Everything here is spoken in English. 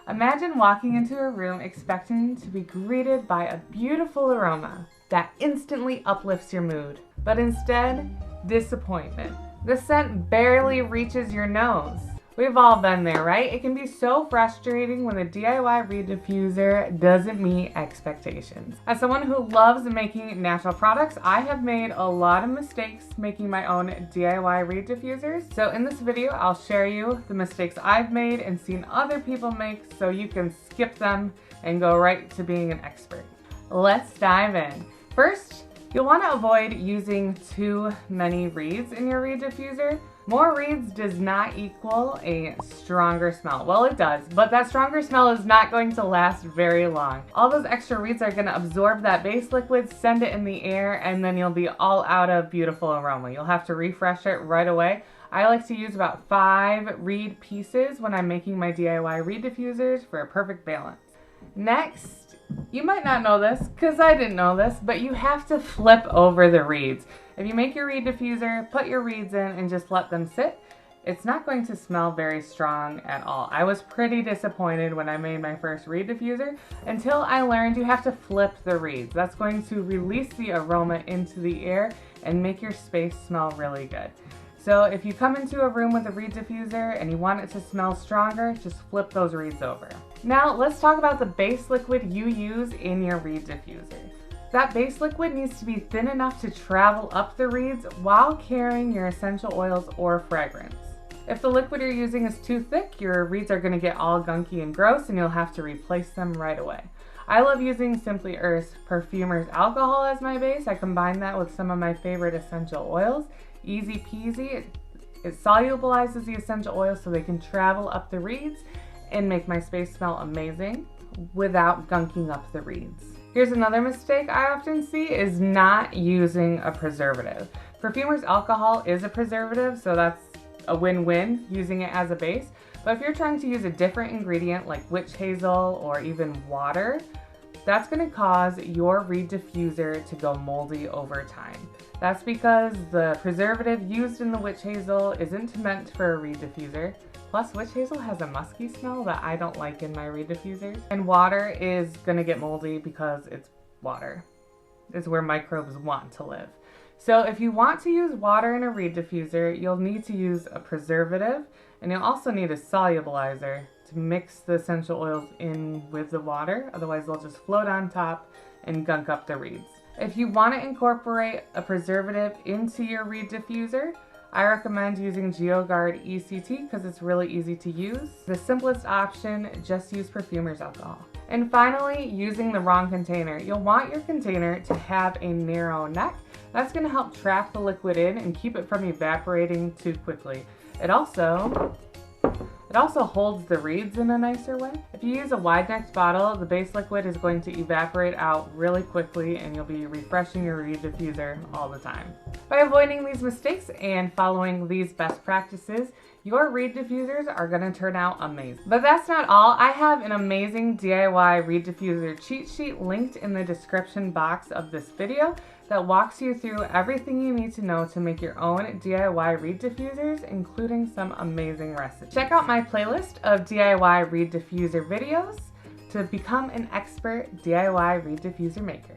Imagine walking into a room expecting to be greeted by a beautiful aroma that instantly uplifts your mood, but instead, disappointment. The scent barely reaches your nose. We've all been there, right? It can be so frustrating when the DIY reed diffuser doesn't meet expectations. As someone who loves making natural products, I have made a lot of mistakes making my own DIY reed diffusers. So in this video, I'll share you the mistakes I've made and seen other people make so you can skip them and go right to being an expert. Let's dive in. First, you'll want to avoid using too many reeds in your reed diffuser. More reeds does not equal a stronger smell. Well, it does, but that stronger smell is not going to last very long. All those extra reeds are going to absorb that base liquid, send it in the air, and then you'll be all out of beautiful aroma. You'll have to refresh it right away. I like to use about 5 reed pieces when I'm making my DIY reed diffusers for a perfect balance. Next, you might not know this, because I didn't know this, but you have to flip over the reeds. If you make your reed diffuser, put your reeds in and just let them sit, it's not going to smell very strong at all. I was pretty disappointed when I made my first reed diffuser until I learned you have to flip the reeds. That's going to release the aroma into the air and make your space smell really good. So if you come into a room with a reed diffuser and you want it to smell stronger, just flip those reeds over. Now let's talk about the base liquid you use in your reed diffuser. That base liquid needs to be thin enough to travel up the reeds while carrying your essential oils or fragrance. If the liquid you're using is too thick, your reeds are going to get all gunky and gross and you'll have to replace them right away. I love using Simply Earth's Perfumer's alcohol as my base. I combine that with some of my favorite essential oils. Easy peasy. It solubilizes the essential oils so they can travel up the reeds and make my space smell amazing without gunking up the reeds. Here's another mistake I often see is not using a preservative. Perfumer's alcohol is a preservative, so that's a win-win using it as a base. But if you're trying to use a different ingredient like witch hazel or even water, that's going to cause your reed diffuser to go moldy over time. That's because the preservative used in the witch hazel isn't meant for a reed diffuser. Plus, witch hazel has a musky smell that I don't like in my reed diffusers. And water is gonna get moldy because it's water. It's where microbes want to live. So if you want to use water in a reed diffuser, you'll need to use a preservative, and you'll also need a solubilizer to mix the essential oils in with the water. Otherwise, they'll just float on top and gunk up the reeds. If you want to incorporate a preservative into your reed diffuser, I recommend using GeoGuard ECT because it's really easy to use. The simplest option, just use Perfumer's alcohol. And finally, using the wrong container. You'll want your container to have a narrow neck. That's going to help trap the liquid in and keep it from evaporating too quickly. It also holds the reeds in a nicer way. If you use a wide-necked bottle, the base liquid is going to evaporate out really quickly and you'll be refreshing your reed diffuser all the time. By avoiding these mistakes and following these best practices, your reed diffusers are going to turn out amazing. But that's not all. I have an amazing DIY reed diffuser cheat sheet linked in the description box of this video that walks you through everything you need to know to make your own DIY reed diffusers, including some amazing recipes. Check out my playlist of DIY reed diffuser videos to become an expert DIY reed diffuser maker.